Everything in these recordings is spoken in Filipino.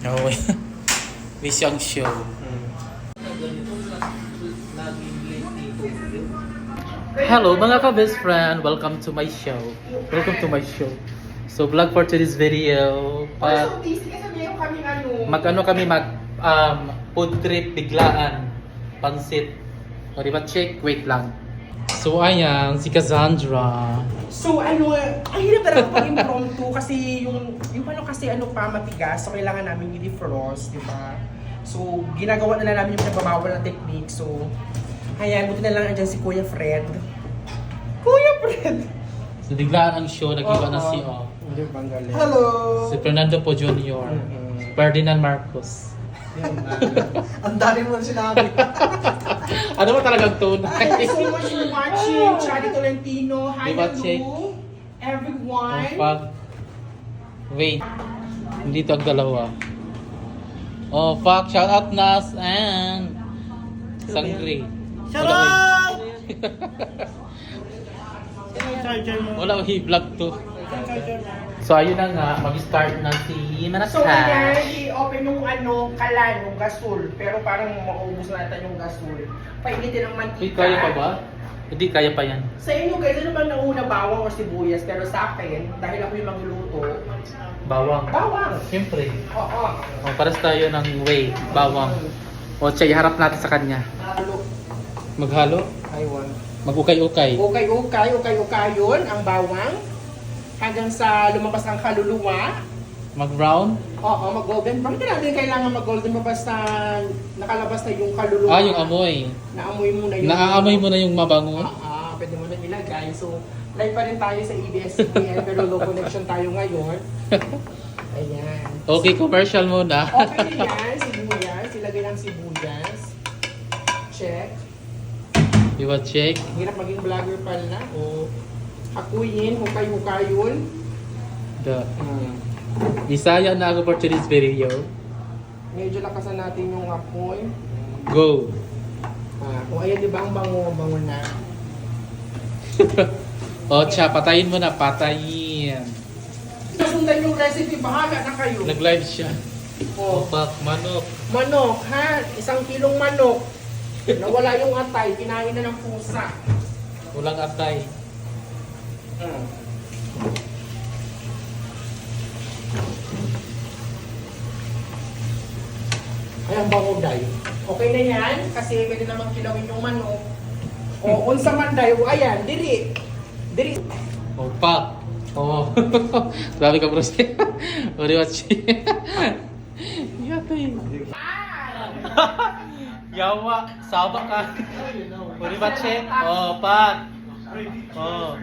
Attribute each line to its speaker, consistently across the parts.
Speaker 1: Oh, Visyang show. Hello mga ka-best friend, welcome to my show. Welcome to my show. So vlog for today's video. Food trip biglaan. Pansit. O diba check? Wait lang. So ayan, si Cassandra.
Speaker 2: So ang hirap talaga pag impromptu kasi yung matigas, so kailangan namin i-defrost, di ba? So ginagawa na lang namin yung nagbabawal na technique. So ayan, buti na lang andyan si Kuya Fred. Kuya Fred!
Speaker 1: So biglaan ang show, nag-iba na si
Speaker 2: Hello!
Speaker 1: si Fernando Po Jr. Ferdinand Marcos.
Speaker 2: Ang dami mo sinabi.
Speaker 1: Ano ba talagang tone?
Speaker 2: Thank you so much for watching. Charlie Tolentino. Hi,
Speaker 1: Diba, check?
Speaker 2: hello, everyone.
Speaker 1: Oh, fuck. Wait. Dito ang dalawa. Oh, fuck. Shout out Nas and Sangre.
Speaker 2: Shout out!
Speaker 1: Wala, i-vlog to. So, ayun na nga. Mag-start na si
Speaker 2: So,
Speaker 1: Manasa.
Speaker 2: ayan, i-open yung kalan, yung gasol. Pero parang maubos na natin yung gasol. Painitin ang mantika.
Speaker 1: Kaya pa ba? Hindi, kaya pa yan.
Speaker 2: Sa inyo guys, ano bang nauna, bawang o sibuyas? Pero sa akin, dahil ako yung magluluto,
Speaker 1: Bawang.
Speaker 2: bawang.
Speaker 1: Siyempre.
Speaker 2: Oo.
Speaker 1: Oh, paras tayo ng way. Bawang. O, siya, iharap natin sa kanya.
Speaker 2: Halo.
Speaker 1: Maghalo?
Speaker 2: Aywan.
Speaker 1: Mag-ukay-ukay.
Speaker 2: Okay yun, ang bawang. Hanggang sa lumabas ang kaluluwa.
Speaker 1: Mag-brown?
Speaker 2: Oo, mag-golden brown. Hindi natin kailangan mag-golden brown basta nakalabas na yung kaluluwa.
Speaker 1: Ah, yung amoy.
Speaker 2: Naamoy mo na yung...
Speaker 1: Naaamoy mo na yung mabango?
Speaker 2: Pwede mo na ilagay. So, live pa rin tayo sa ABS-CBN pero low connection tayo ngayon. Ayan.
Speaker 1: Okay, commercial muna.
Speaker 2: Okay na yan, sibuyas. Ilagay ng sibuyas. Check.
Speaker 1: Diba, check?
Speaker 2: Hirap maging vlogger pala. O, hakuyin, hukay-hukayon.
Speaker 1: Bisaya na ako for today's video.
Speaker 2: Medyo lakasan natin yung apoy.
Speaker 1: Go!
Speaker 2: Kung ayan, di ba ang bango na.
Speaker 1: O, siya, patayin mo na. Patayin.
Speaker 2: Sundan yung recipe, bahala na kayo.
Speaker 1: Nag-live siya.
Speaker 2: Oh.
Speaker 1: Opak, manok.
Speaker 2: Manok, ha? 1 kilong manok. Nawala yung atay, kinain na ng pusa.
Speaker 1: Walang atay.
Speaker 2: Ay, ang bango, day. Okay na yan, kasi pwede namang kilawin yung manok. O, unsa man, day. O, ayan, diri. Diri.
Speaker 1: Opak. Oh. Grabe ka, bro. O, diba, check? Yatay. Yawa, saba ka. O, diba, check? Oh, pak. Oh.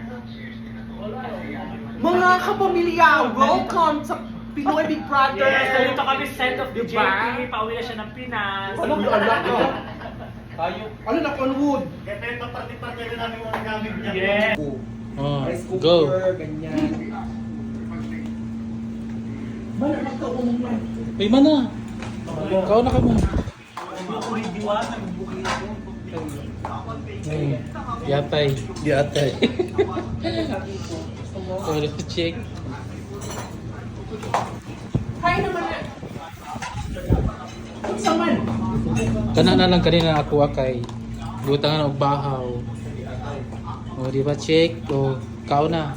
Speaker 2: Mga kapamilya, welcome sa Pinoy Big Brother.
Speaker 3: Yes, nandito kami set of the
Speaker 2: Diba?
Speaker 3: JP. Pauwi na siya ng Pinas.
Speaker 2: Ano yung anak ko?
Speaker 1: Tayo.
Speaker 2: Ano na, Conwood?
Speaker 3: Yes.
Speaker 1: Oh,
Speaker 2: Rice
Speaker 1: go.
Speaker 2: cooker, ganyan. Mana, magkaumong na.
Speaker 1: Uy, mana. Ikaw na ka mo. Yatay. Yatay. O, diba, check?
Speaker 2: Hi naman na. Unsa man?
Speaker 1: Kana na lang kanina ako kay butang na og bahaw. O, di ba check? O, kao na.